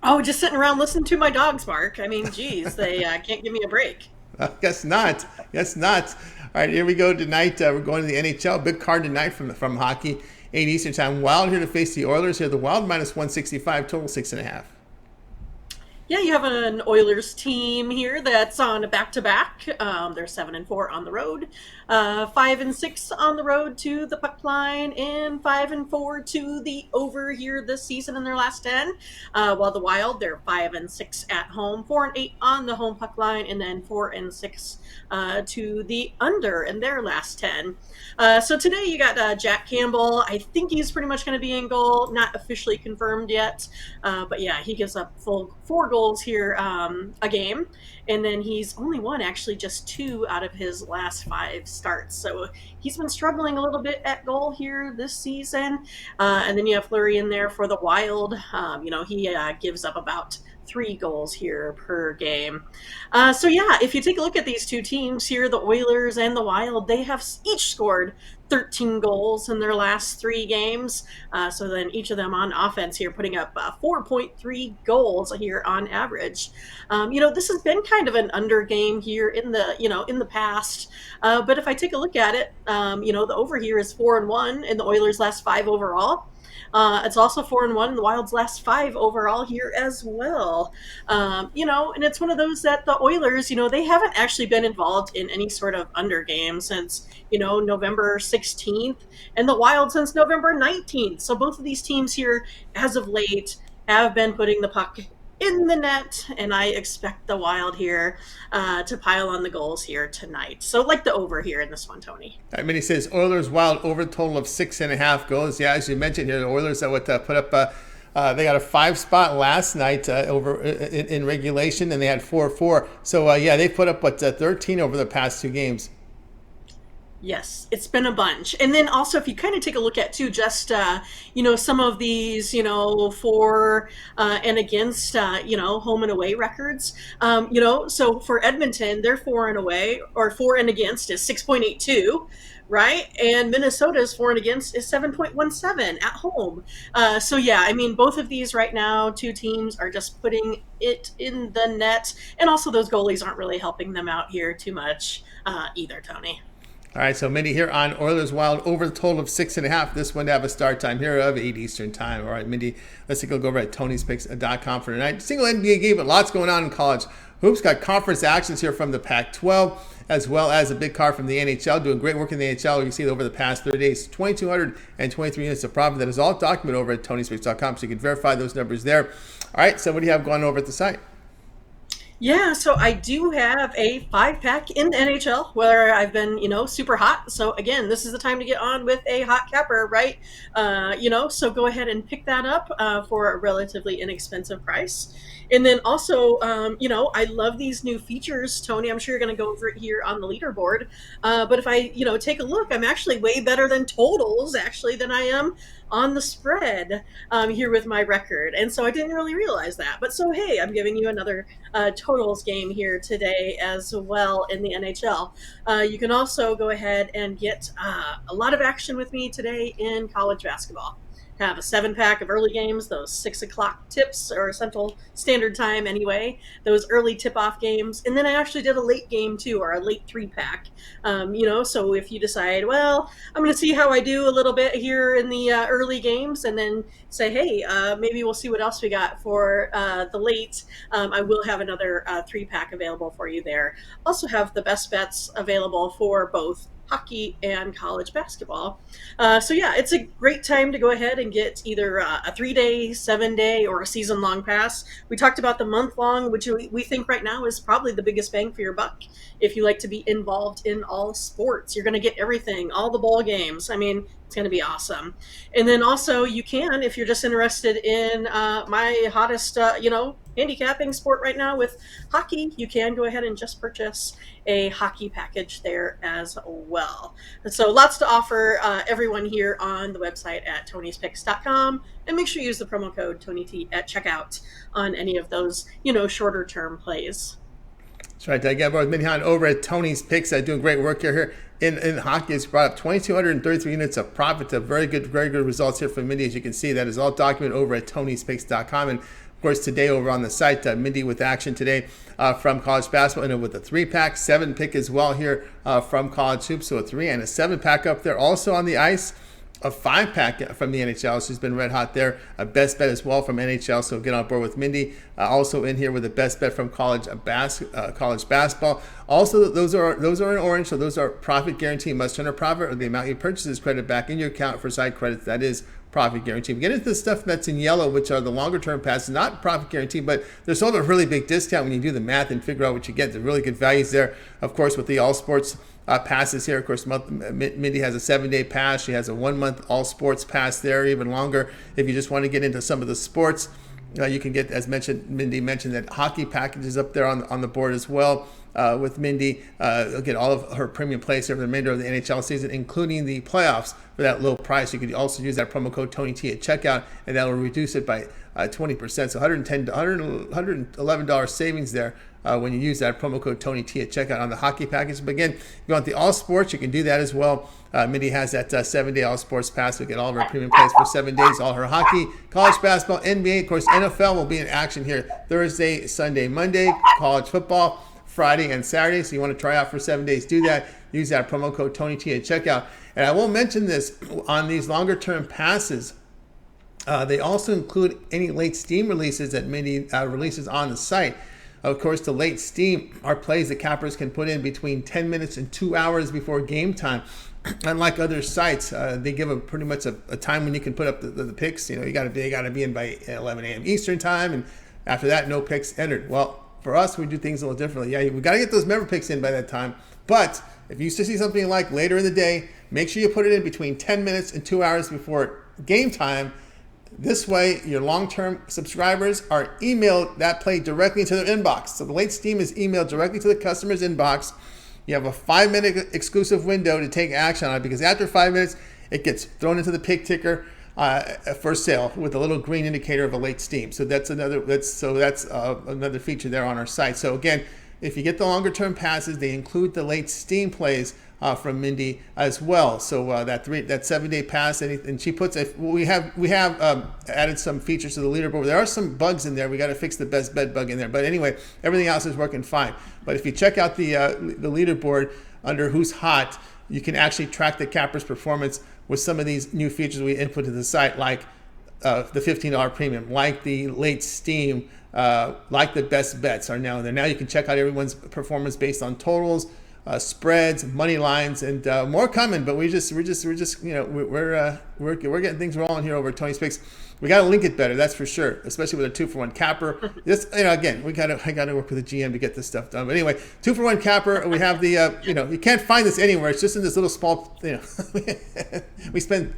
Oh, just sitting around listening to my dogs bark. I mean, geez, they can't give me a break. Guess not. Guess not. All right, here we go tonight. We're going to the NHL. Big card tonight from hockey. 8 Eastern time. Wild here to face the Oilers. Here the Wild minus 165. Total 6.5. Yeah, you have an Oilers team here that's on a back-to-back. They're 7-4 on the road, 5-6 on the road to the puck line, and 5-4 to the over here this season in their last 10. While the Wild, they're 5-6 at home, 4-8 on the home puck line, and then 4-6 to the under in their last 10. So today you got Jack Campbell. I think he's pretty much going to be in goal, not officially confirmed yet, but yeah, he gives up full 4 goals here a game, and then he's only won actually just 2 out of his last 5 starts. So he's been struggling a little bit at goal here this season. And then you have Fleury in there for the Wild. He gives up about 3 goals here per game. So yeah, if you take a look at these two teams here, the Oilers and the Wild, they have each scored 13 goals in their last 3 games. So then each of them on offense here putting up 4.3 goals here on average. This has been kind of an under game here in the past. But if I take a look at it, the over here is 4-1 in the Oilers' last 5 overall. It's also 4-1 in the Wild's last 5 overall here as well. And it's one of those that the Oilers, they haven't actually been involved in any sort of under game since, November 16th, and the Wild since November 19th. So both of these teams here, as of late, have been putting the puck in the net, and I expect the Wild here to pile on the goals here tonight. So like the over here in this one, Tony. I mean, he says Oilers Wild over a total of 6.5 goals. Yeah, as you mentioned here, the Oilers that would put up. They got a 5 spot last night over in regulation, and they had 4-4. So yeah, they put up 13 over the past 2 games. Yes, it's been a bunch. And then also, if you kind of take a look at too, just some of these, for and against, home and away records. So for Edmonton, they're 4 and away, or 4 and against is 6.82, right? And Minnesota's 4 and against is 7.17 at home. So yeah, I mean, both of these right now, 2 teams are just putting it in the net, and also those goalies aren't really helping them out here too much either, Tony. All right, so Mindy here on Oilers Wild over the total of 6.5. This one to have a start time here of 8 Eastern time. All right, Mindy, let's take a look over at Tony'sPicks.com for tonight. Single NBA game, but lots going on in college hoops. Got conference actions here from the Pac-12, as well as a big card from the NHL. Doing great work in the NHL. You see it over the past 30 days, 2,223 units of profit. That is all documented over at Tony'sPicks.com, so you can verify those numbers there. All right, so what do you have going over at the site? Yeah, so I do have a 5-pack in the NHL where I've been, super hot. So again, this is the time to get on with a hot capper, right? So go ahead and pick that up for a relatively inexpensive price. And then also, I love these new features, Tony. I'm sure you're going to go over it here on the leaderboard. But if I, take a look, I'm actually way better than totals, actually, than I am on the spread here with my record. And so I didn't really realize that. But so, hey, I'm giving you another totals game here today as well in the NHL. You can also go ahead and get a lot of action with me today in college basketball. Have a 7-pack of early games, those 6 o'clock tips or Central Standard Time anyway, those early tip-off games. And then I actually did a late game too, or a late 3-pack. So if you decide, well, I'm going to see how I do a little bit here in the early games, and then say, hey, maybe we'll see what else we got for the late. I will have another 3-pack available for you there. Also have the best bets available for both hockey and college basketball. So yeah, it's a great time to go ahead and get either a 3-day, 7-day, or a season-long pass. We talked about the month-long, which we think right now is probably the biggest bang for your buck. If you like to be involved in all sports, you're going to get everything, all the bowl games. I mean, it's going to be awesome. And then also you can, if you're just interested in my hottest, handicapping sport right now with hockey, you can go ahead and just purchase a hockey package there as well. And so lots to offer everyone here on the website at Tony'sPicks.com, and make sure you use the promo code TonyT at checkout on any of those, shorter term plays. That's right. Again, we're with Mindy Hahne over at Tony's Picks. Doing great work here in hockey. It's brought up 2,233 units of profit. Very good results here from Mindy. As you can see, that is all documented over at Tony'sPicks.com. And of course, today over on the site, Mindy with action today from college basketball, and with a 3-pack, 7-pick as well here from college hoops. So a 3 and a 7-pack up there. Also on the ice, a 5-pack from the NHL. She's been red hot there. A best bet as well from NHL. So get on board with Mindy. Also in here with a best bet from college basketball. Also, those are in orange. So those are profit guarantee. Must turn a profit, or the amount you purchase is credited back in your account for side credits. That is profit guarantee. We get into the stuff that's in yellow, which are the longer term passes, not profit guarantee, but they're sold at a really big discount when you do the math and figure out what you get. The really good values there. Of course, with the all sports passes here. Of course, Mindy has a 7-day pass. She has a 1-month all sports pass there, even longer. If you just want to get into some of the sports, you can get, as mentioned, Mindy mentioned, that hockey packages up there on the board as well. With Mindy, you'll get all of her premium plays for the remainder of the NHL season, including the playoffs, for that low price. You could also use that promo code TonyT at checkout, and that will reduce it by 20%. So $111 savings there when you use that promo code TonyT at checkout on the hockey package. But again, if you want the all sports, you can do that as well. Mindy has that 7-day all sports pass. You'll get all of her premium plays for 7 days, all her hockey, college basketball, NBA. Of course, NFL will be in action here Thursday, Sunday, Monday, college football, Friday and Saturday. So you want to try out for 7 days, do that. Use that promo code TonyT at checkout. And I will mention this, on these longer term passes, they also include any late Steam releases that Mindy releases on the site. Of course, the late Steam are plays that cappers can put in between 10 minutes and 2 hours before game time. Unlike other sites, they give pretty much a time when you can put up the picks. You know, you got to be in by 11 a.m. Eastern time, and after that, no picks entered. Well, for us, we do things a little differently. Yeah, we got to get those member picks in by that time. But if you see something like later in the day, make sure you put it in between 10 minutes and 2 hours before game time. This way, your long-term subscribers are emailed that play directly into their inbox. So the late Steam is emailed directly to the customer's inbox. You have a 5-minute exclusive window to take action on it, because after 5 minutes, it gets thrown into the pick ticker for sale with a little green indicator of a late Steam. So that's another feature there on our site. So again, if you get the longer term passes, they include the late Steam plays from Mindy as well. So that 7-day pass, and she puts, we have added some features to the leaderboard. There are some bugs in there. We got to fix the best bet bug in there. But anyway, everything else is working fine. But if you check out the leaderboard under Who's Hot, you can actually track the capper's performance with some of these new features we input to the site, like the $15 premium, like the late Steam, like the best bets are now in there. Now you can check out everyone's performance based on totals, spreads, money lines, and more coming. But we're getting things rolling here over at Tony's Picks. We got to link it better, that's for sure, especially with a 2-for-1 capper. This, again, I got to work with the GM to get this stuff done. But anyway, 2-for-1 capper. We have the, you can't find this anywhere. It's just in this little small, we spend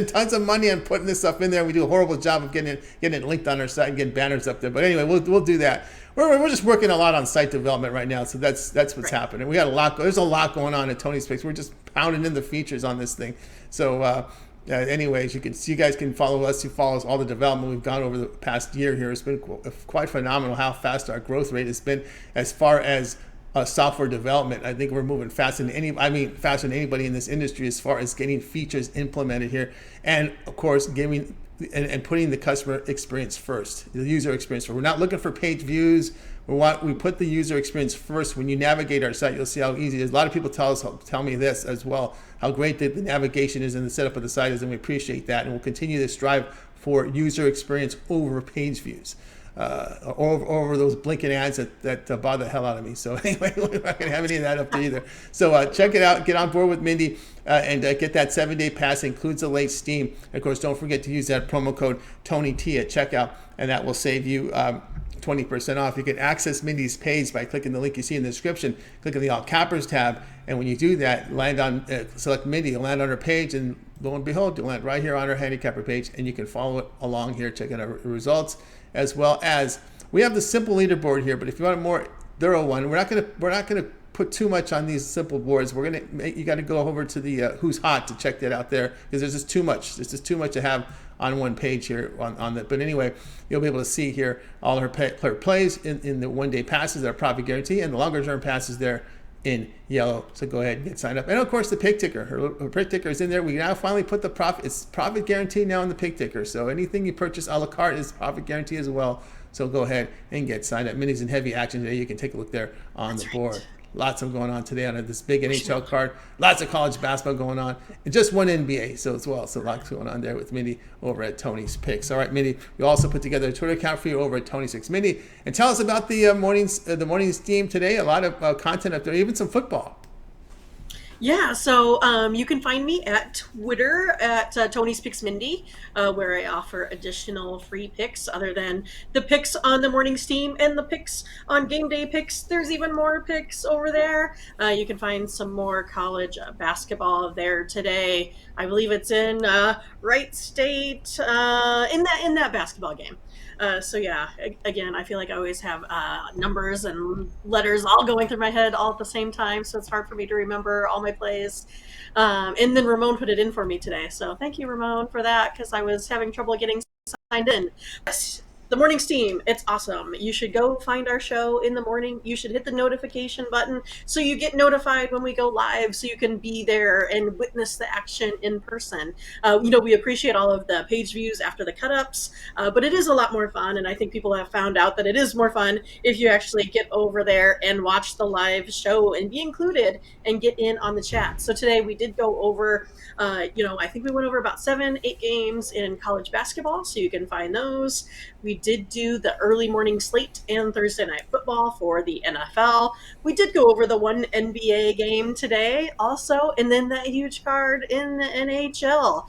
tons of money on putting this stuff in there. We do a horrible job of getting it linked on our site and getting banners up there. But anyway, we'll do that. We're just working a lot on site development right now, so that's what's happening. We got a lot. There's a lot going on at Tony's Picks. We're just pounding in the features on this thing. So. Anyways, you guys can follow us. You follow us, all the development we've gone over the past year here. It's been quite phenomenal how fast our growth rate has been as far as software development. I think we're moving faster than anybody in this industry as far as getting features implemented here, and of course giving and putting the customer experience first, the user experience first. We're not looking for page views. We put the user experience first. When you navigate our site, you'll see how easy it is. A lot of people tell me this as well, how great the navigation is and the setup of the site is, and we appreciate that. And we'll continue to strive for user experience over page views, over those blinking ads that bother the hell out of me. So anyway, we're not going to have any of that up there either. So check it out. Get on board with Mindy and get that 7-day pass. It includes the late Steam. And of course, don't forget to use that promo code TonyT at checkout, and that will save you 20% off. You can access Mindy's page by clicking the link you see in the description. Click on the All Cappers tab, and when you do that, select Mindy. You'll land on her page, and lo and behold, you'll land right here on her handicapper page, and you can follow it along here, checking our results, as well as we have the simple leaderboard here. But if you want a more thorough one, we're not gonna put too much on these simple boards. You got to go over to the Who's Hot to check that out there, because there's just too much. There's just too much to have on one page here on that. But anyway, you'll be able to see here all her plays in the 1-day passes that are profit guarantee, and the longer term passes there in yellow. So go ahead and get signed up. And of course, the pick ticker. Her pick ticker is in there. We now finally put the profit. It's profit guarantee now in the pick ticker. So anything you purchase a la carte is profit guarantee as well. So go ahead and get signed up. Mindy's in heavy action today. You can take a look there on the board. Lots of going on today on this big NHL card. Lots of college basketball going on. And just one NBA so as well. So lots going on there with Mindy over at Tony's Picks. All right, Mindy, we also put together a Twitter account for you over at Tony's Picks. Mindy, and tell us about the morning's team today. A lot of content up there, even some football. Yeah, so you can find me at Twitter at Tony's Picks Mindy, where I offer additional free picks other than the picks on the morning's team and the picks on game day picks. There's even more picks over there. You can find some more college basketball there today. I believe it's in Wright State in that basketball game. So yeah, again, I feel like I always have numbers and letters all going through my head all at the same time, so it's hard for me to remember all my plays. And then Ramon put it in for me today, so thank you, Ramon, for that, because I was having trouble getting signed in. The morning's team, it's awesome. You should go find our show in the morning. You should hit the notification button so you get notified when we go live, so you can be there and witness the action in person. We appreciate all of the page views after the cut-ups, but it is a lot more fun, and I think people have found out that it is more fun if you actually get over there and watch the live show and be included and get in on the chat. So today we did go over, I think we went over about 7-8 games in college basketball, so you can find those. We did do the early morning slate and Thursday night football for the NFL. We did go over the one NBA game today also, and then that huge card in the NHL.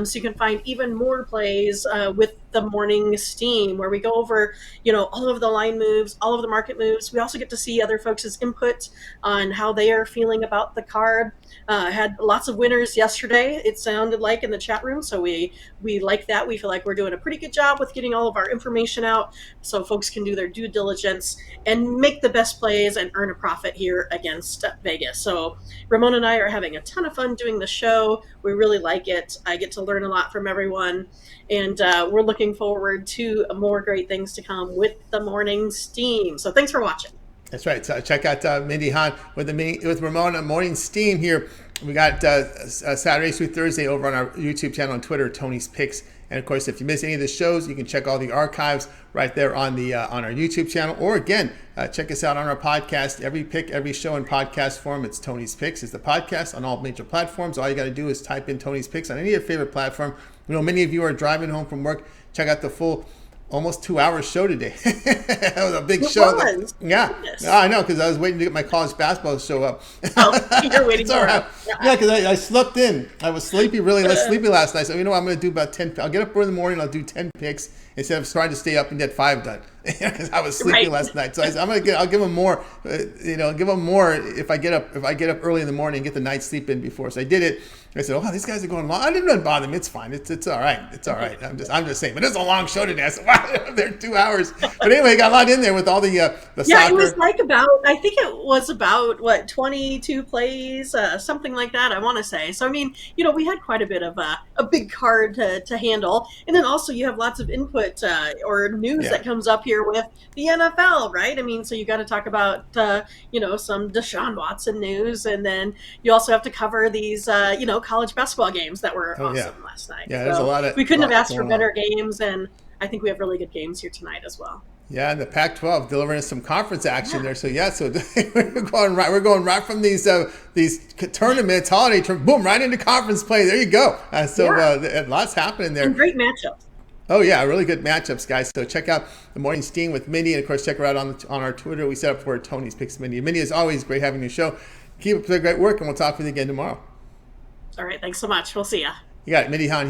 So you can find even more plays with the morning steam, where we go over, all of the line moves, all of the market moves. We also get to see other folks' input on how they are feeling about the card. Had lots of winners yesterday, it sounded like, in the chat room, so we like that. We feel like we're doing a pretty good job with getting all of our information out so folks can do their due diligence and make the best plays and earn a profit here against Vegas. So Ramon and I are having a ton of fun doing the show. We really like it. I get to learn a lot from everyone, and we're looking forward to more great things to come with the morning's team. So thanks for watching. That's right. So check out Mindy Hahne with Ramon on Morning Steam here. We got Saturday through Thursday over on our YouTube channel and Twitter, Tony's Picks. And of course, if you miss any of the shows, you can check all the archives right there on our YouTube channel. Or again, check us out on our podcast. Every pick, every show in podcast form, it's Tony's Picks. It's the podcast on all major platforms. All you got to do is type in Tony's Picks on any of your favorite platform. Many of you are driving home from work. Check out the full almost 2-hour show today. That was a big show. Yeah, I know, because I was waiting to get my college basketball to show up. Oh, you're waiting for it. Yeah, because I slept in. I was sleepy, really sleepy last night. So what, I'm going to do about 10. I'll get up early in the morning. I'll do 10 picks instead of trying to stay up and get 5 done. Because I was sleepy last night. So I'll give them more. Give them more if I get up early in the morning and get the night's sleep in before. So I did it. I said, "Oh, these guys are going long." I didn't bother me. It's fine. It's all right. It's all right. I'm just saying. But it's a long show today. I said, "Wow, they're 2 hours." But anyway, got a lot in there with all the soccer. Yeah, it was I think it was about 22 plays, something like that. I want to say. So I mean, we had quite a bit of a big card to handle, and then also you have lots of input or news that comes up here with the NFL, right? I mean, so you got to talk about some Deshaun Watson news, and then you also have to cover these college basketball games that were awesome last night. Yeah, there's a lot of. We couldn't have asked for better games, and I think we have really good games here tonight as well. Yeah, and the Pac-12 delivering some conference action there. So we're going right from these tournaments, holiday, boom, right into conference play. There you go. Lots happening there. And great matchups. Oh yeah, really good matchups, guys. So check out the Morning Steam with Mindy, and of course check her out on our Twitter. We set up for Tony's Picks Mindy. Mindy, as always, great having your show. Keep up the great work, and we'll talk with you again tomorrow. All right, thanks so much. We'll see ya. You got it, Mindy Hahne here.